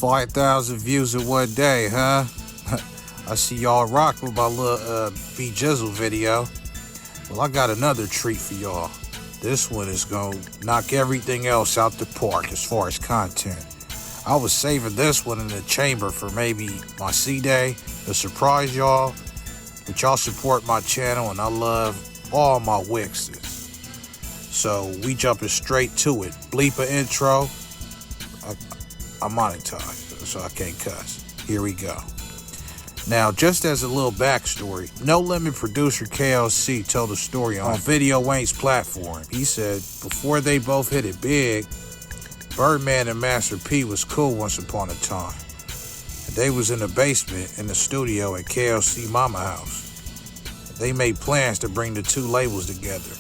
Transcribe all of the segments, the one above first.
5,000 views in one day, huh? I see y'all rock with my little B Jizzle video. Well, I got another treat for y'all. This one is gonna knock everything else out the park as far as content. I was saving this one in the chamber for maybe my C-Day to surprise y'all. But y'all support my channel and I love all my Wigsters. So we jumping straight to it. Bleep a intro. I monetized, so I can't cuss. Here we go. Now, just as a little backstory, No Limit producer KLC told a story on Video Wayne's platform. He said before they both hit it big, Birdman and Master P was cool once upon a time. They was in the basement in the studio at KLC Mama House. They made plans to bring the two labels together.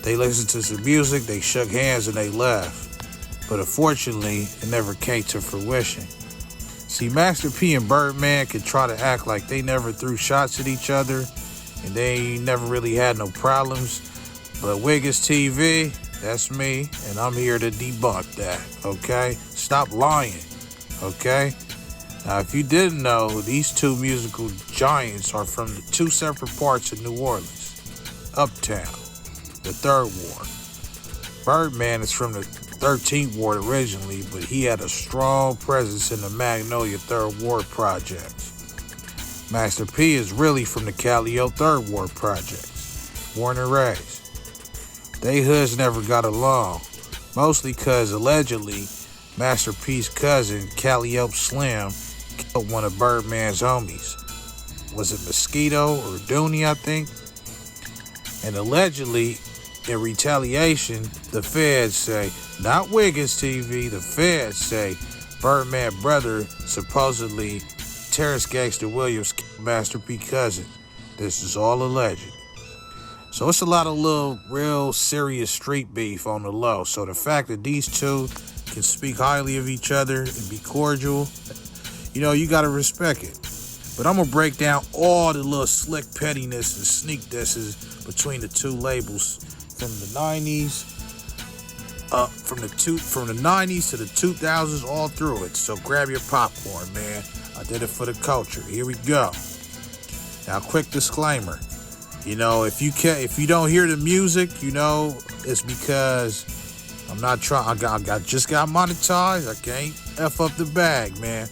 They listened to some music, they shook hands, and they left. But unfortunately, it never came to fruition. See, Master P and Birdman could try to act like they never threw shots at each other and they never really had no problems. But WigginsTV, that's me, and I'm here to debunk that, okay? Stop lying, okay? Now, if you didn't know, these two musical giants are from the two separate parts of New Orleans. Uptown, the 3rd Ward. Birdman is from the 13th Ward originally, but he had a strong presence in the Magnolia 3rd Ward projects. Master P is really from the Callio 3rd Ward projects, born and raised. They hoods never got along, mostly because allegedly Master P's cousin, Calliope Slim, killed one of Birdman's homies. Was it Mosquito or Dooney, I think? And allegedly, in retaliation, the feds say, not WigginsTV, the feds say Birdman brother supposedly Terrence Gangster Williams killed Master P cousin. This is all alleged. So it's a lot of little real serious street beef on the low. So the fact that these two can speak highly of each other and be cordial, you gotta respect it. But I'm gonna break down all the little slick pettiness and sneak disses between the two labels from the 90s, from the 90s to the 2000s, all through it. So grab your popcorn, man. I did it for the culture. Here we go. Now, quick disclaimer. If you don't hear the music, it's because I'm not trying. I just got monetized. I can't F up the bag, man.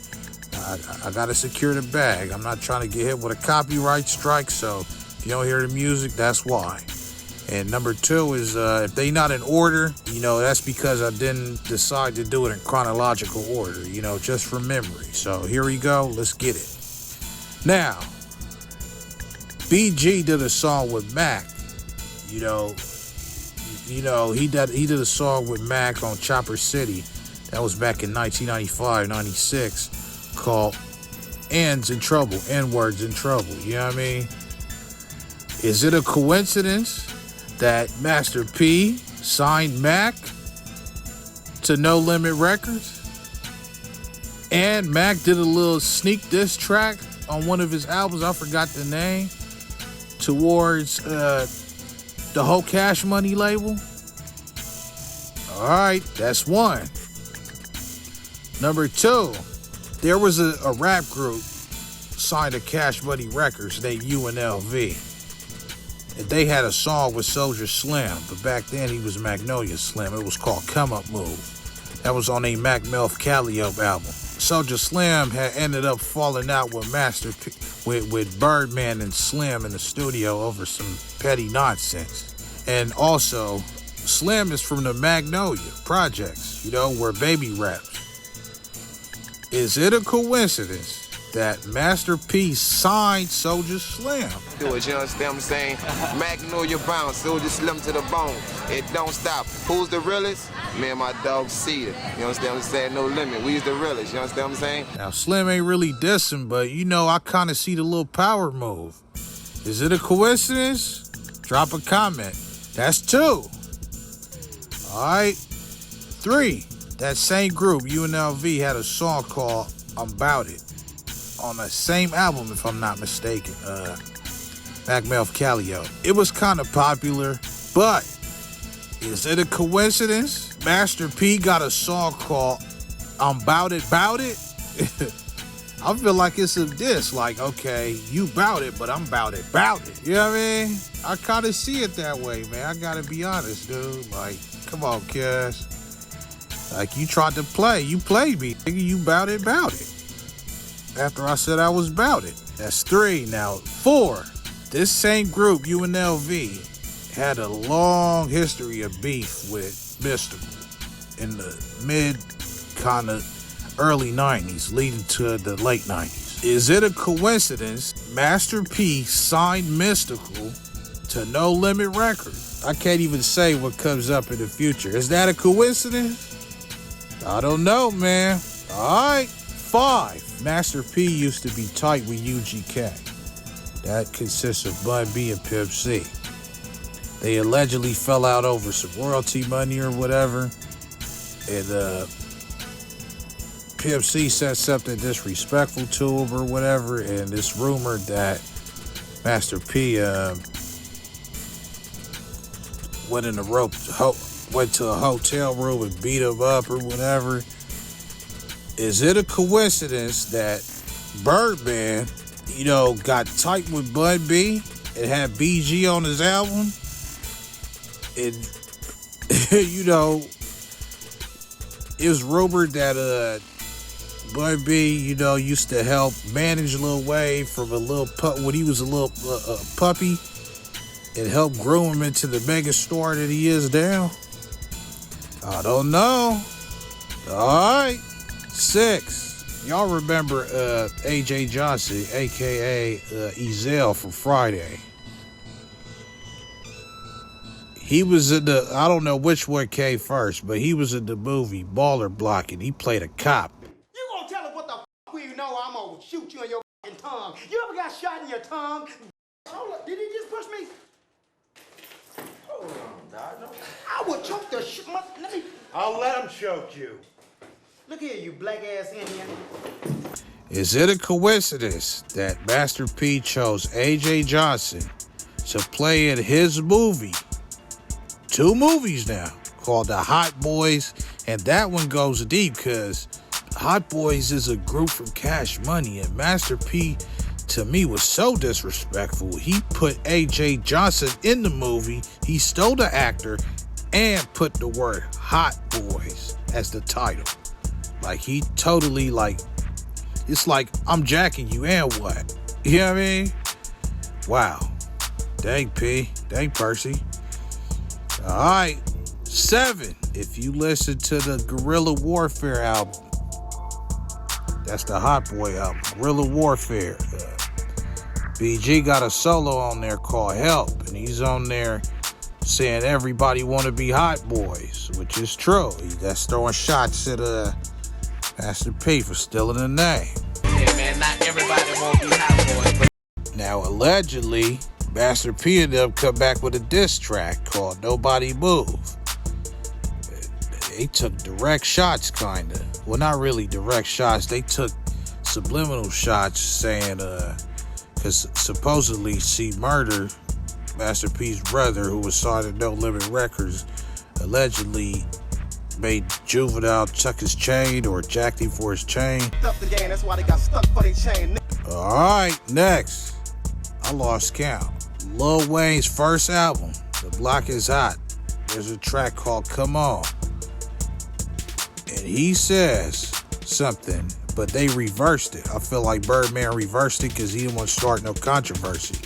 I gotta secure the bag. I'm not trying to get hit with a copyright strike. So if you don't hear the music, that's why. And number 2 is if they not in order, that's because I didn't decide to do it in chronological order, just from memory. So here we go. Let's get it. Now, BG did a song with Mac. He did a song with Mac on Chopper City. That was back in 1995, 96, called N's in Trouble, N-Words in Trouble. You know what I mean? Is it a coincidence that Master P signed Mac to No Limit Records? And Mac did a little sneak diss track on one of his albums, I forgot the name, towards the whole Cash Money label? Alright, that's one. Number 2, there was a rap group signed to Cash Money Records named UNLV. And they had a song with Soulja Slim, but back then he was Magnolia Slim. It was called Come Up Move. That was on a Mac Melf Calliope album. Soulja Slim had ended up falling out with Master P, with Birdman and Slim in the studio over some petty nonsense. And also, Slim is from the Magnolia projects, where Baby raps. Is it a coincidence that Master P signed Soulja Slim? Do it, you understand what I'm saying? Magnolia bound, Soulja Slim to the bone. It don't stop. Who's the realest? Me and my dog Cedar. You understand what I'm saying? No limit. We's the realest. You understand what I'm saying? Now, Slim ain't really dissing, but I kind of see the little power move. Is it a coincidence? Drop a comment. That's 2. All right. 3. That same group, UNLV, had a song called I'm About It on the same album, if I'm not mistaken, Mac Melf Calliope. It was kind of popular, but is it a coincidence? Master P got a song called I'm bout it, bout it. I feel like it's a diss, like, okay, you bout it, but I'm bout it, bout it. You know what I mean? I kind of see it that way, man. I gotta be honest, dude. Like, come on, cuz. Like, you tried to play. You played me. Nigga, you bout it, bout it. After I said I was bout it. That's 3. Now, 4. This same group, UNLV, had a long history of beef with Mystical in the mid, kind of early 90s, leading to the late 90s. Is it a coincidence Master P signed Mystical to No Limit Records? I can't even say what comes up in the future. Is that a coincidence? I don't know, man. All right. 5. Master P used to be tight with UGK. That consists of Bun B and Pimp C. They allegedly fell out over some royalty money or whatever. And Pimp C said something disrespectful to him or whatever. And it's rumored that Master P went to a hotel room and beat him up or whatever. Is it a coincidence that Birdman, got tight with Bun B and had BG on his album? And, it was rumored that Bun B, used to help manage Lil Wayne from when he was a little puppy, and help groom him into the mega star that he is now. I don't know. All right. 6. Y'all remember AJ Johnson, a.k.a. Ezell from Friday. He was in I don't know which one came first, but he was in the movie Baller Block, and he played a cop. You gonna tell us what the f*** we know I'm gonna shoot you in your f***ing tongue. You ever got shot in your tongue? Hold up, did he just push me? Hold on, dog. No. I would choke the shit. Let me. I'll let him choke you. Look here, you black-ass Indian. Is it a coincidence that Master P chose AJ Johnson to play in his movie? 2 movies now, called The Hot Boys, and that one goes deep because Hot Boys is a group from Cash Money, and Master P, to me, was so disrespectful. He put AJ Johnson in the movie, he stole the actor, and put the word Hot Boys as the title. Like, he totally, it's like, I'm jacking you, and what? You know what I mean? Wow. Dang, P. Dang, Percy. All right. 7. If you listen to the Guerrilla Warfare album, that's the Hot Boy album, Guerrilla Warfare. BG got a solo on there called Help, and he's on there saying everybody want to be hot boys, which is true. That's throwing shots at Master P for stealing the name. Yeah, man, not everybody won't be hot boys. Now, allegedly, Master P and them come back with a diss track called Nobody Move. They took direct shots, kind of. Well, not really direct shots. They took subliminal shots saying, because supposedly C Murder, Master P's brother, who was signed at No Limit Records, allegedly made Juvenile chuck his chain or jacked him for his chain. Stuff the game, that's why they got stuck for their chain. All right, next. I lost count. Lil Wayne's first album, The Block Is Hot. There's a track called Come On. And he says something, but they reversed it. I feel like Birdman reversed it because he didn't want to start no controversy.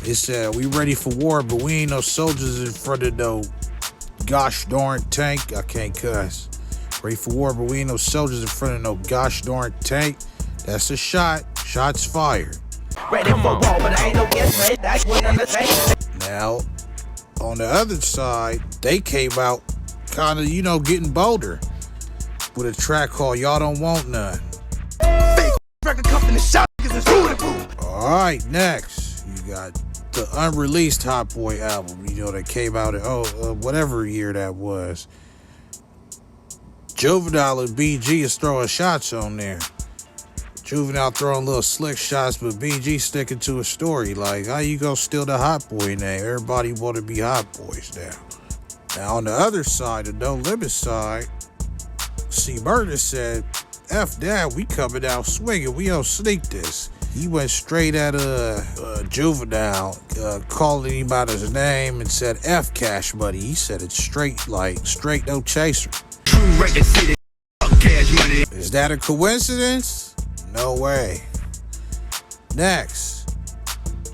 It said, we ready for war, but we ain't no soldiers in front of no gosh darn tank. I can't cuss. Ready for war, but we ain't no soldiers in front of no gosh darn tank. That's a shot. Shots fired. Ready for war, but I ain't no guess. That's what I'm saying. Now, on the other side, they came out kind of, getting bolder with a track called Y'all Don't Want None. Record company shot is All right, next, you got the unreleased Hot Boy album, that came out in, whatever year that was. Juvenile and BG is throwing shots on there. Juvenile throwing little slick shots, but BG sticking to a story. Like, how you gonna steal the Hot Boy name? Everybody want to be Hot Boys now. Now, on the other side, the No Limit side, See, Murder said, F that, we coming out swinging. We don't sneak this. He went straight at Juvenile, calling him out his name and said F Cash Money. He said it straight, like straight no chaser. Is that a coincidence? No way. Next,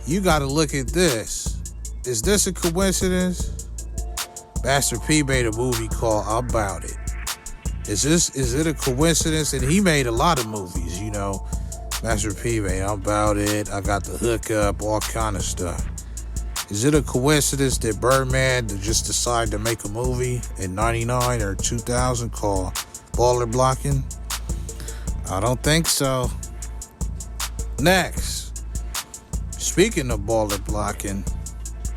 you gotta look at this. Is this a coincidence? Master P made a movie called I'm About It. Is it a coincidence? And he made a lot of movies, you know. Master P made I'm About It, I Got the Hookup, all kind of stuff. Is it a coincidence that Birdman just decided to make a movie in 99 or 2000 called Baller Blocking? I don't think so. Next, speaking of Baller Blocking,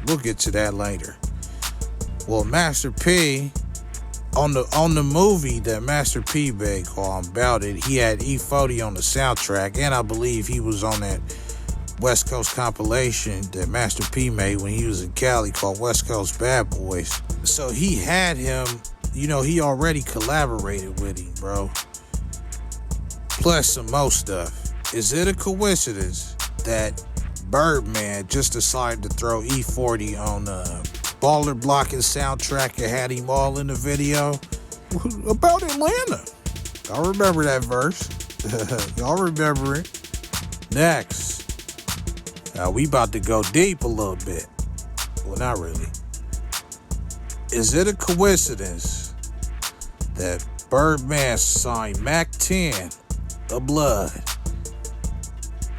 we'll get to that later. Well, Master P, on the movie that Master P made called I'm About It, he had E40 on the soundtrack, and I believe he was on that West Coast compilation that Master P made when he was in Cali called West Coast Bad Boys. So he had him, you know, he already collaborated with him, bro. Plus some more stuff. Is it a coincidence that Birdman just decided to throw E40 on Baller Blocking soundtrack and had him all in the video? About Atlanta. Y'all remember that verse. Y'all remember it. Next. Now we about to go deep a little bit. Well, not really. Is it a coincidence that Birdman signed Mac 10 of Blood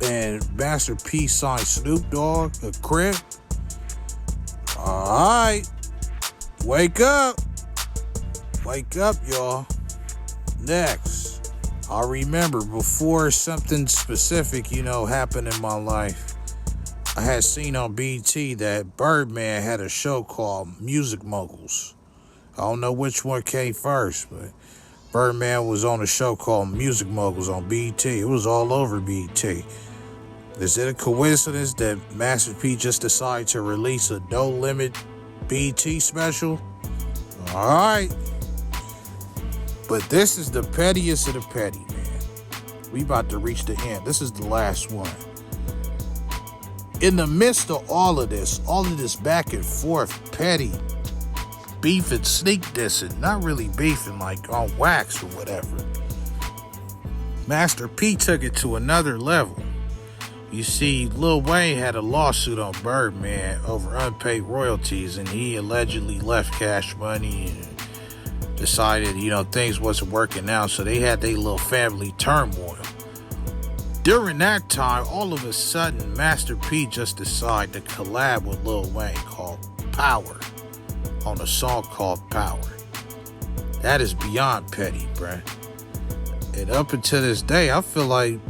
and Master P signed Snoop Dogg a Crip? Alright. Wake up. Wake up, y'all. Next. I remember before something specific, you know, happened in my life, I had seen on BT that Birdman had a show called Music Moguls. I don't know which one came first, but Birdman was on a show called Music Moguls on BT. It was all over BT. Is it a coincidence that Master P just decided to release a no limit BT special? Alright. But this is the pettiest of the petty, man. We about to reach the end. This is the last one. In the midst of all of this back and forth, petty, beefing, sneak dissing, not really beefing like on wax or whatever, Master P took it to another level. You see, Lil Wayne had a lawsuit on Birdman over unpaid royalties, and he allegedly left Cash Money and decided, you know, things wasn't working out, so they had their little family turmoil. During that time, all of a sudden, Master P just decided to collab with Lil Wayne called Power on a song called Power. That is beyond petty, bruh. And up until this day, I feel like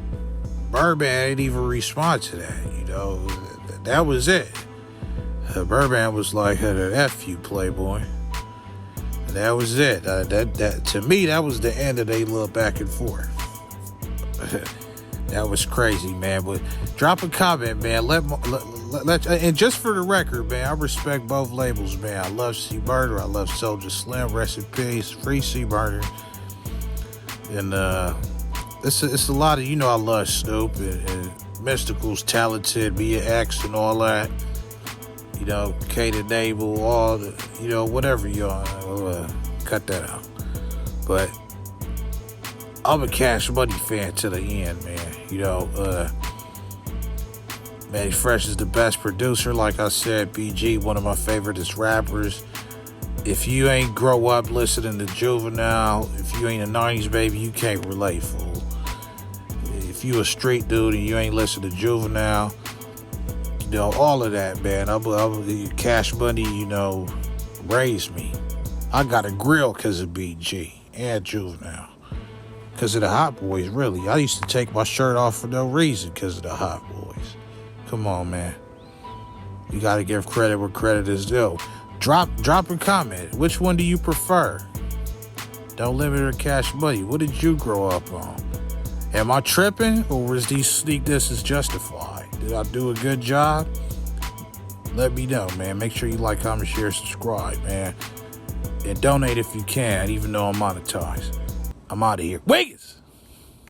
Birdman didn't even respond to that, you know. That was it. Birdman was like, F you, Playboy. And that was it. That to me, that was the end of their little back and forth. That was crazy, man. But drop a comment, man. And just for the record, man, I respect both labels, man. I love C Murder. I love Soulja Slim. Rest in peace. Free C Murder. And it's a lot of, you know, I love Snoop and Mystical's talented, Mia X and all that. You know, K to Navel, all the, you know, whatever y'all cut that out. But I'm a Cash Money fan to the end, man. You know, Manny Fresh is the best producer. Like I said, BG, one of my favoriteest rappers. If you ain't grow up listening to Juvenile, if you ain't a 90s baby, you can't relate, fool. If you a street dude and you ain't listen to Juvenile, you know, all of that, man. Cash Money, you know, raised me. I got a grill because of BG and Juvenile. Because of the Hot Boys, really. I used to take my shirt off for no reason because of the Hot Boys. Come on, man. You got to give credit where credit is due. Drop a comment. Which one do you prefer? Don't Limit or Cash Money? What did you grow up on? Am I tripping, or was these sneak disses justified? Did I do a good job? Let me know, man. Make sure you like, comment, share, subscribe, man. And donate if you can, even though I'm monetized. I'm out of here. Wiggins!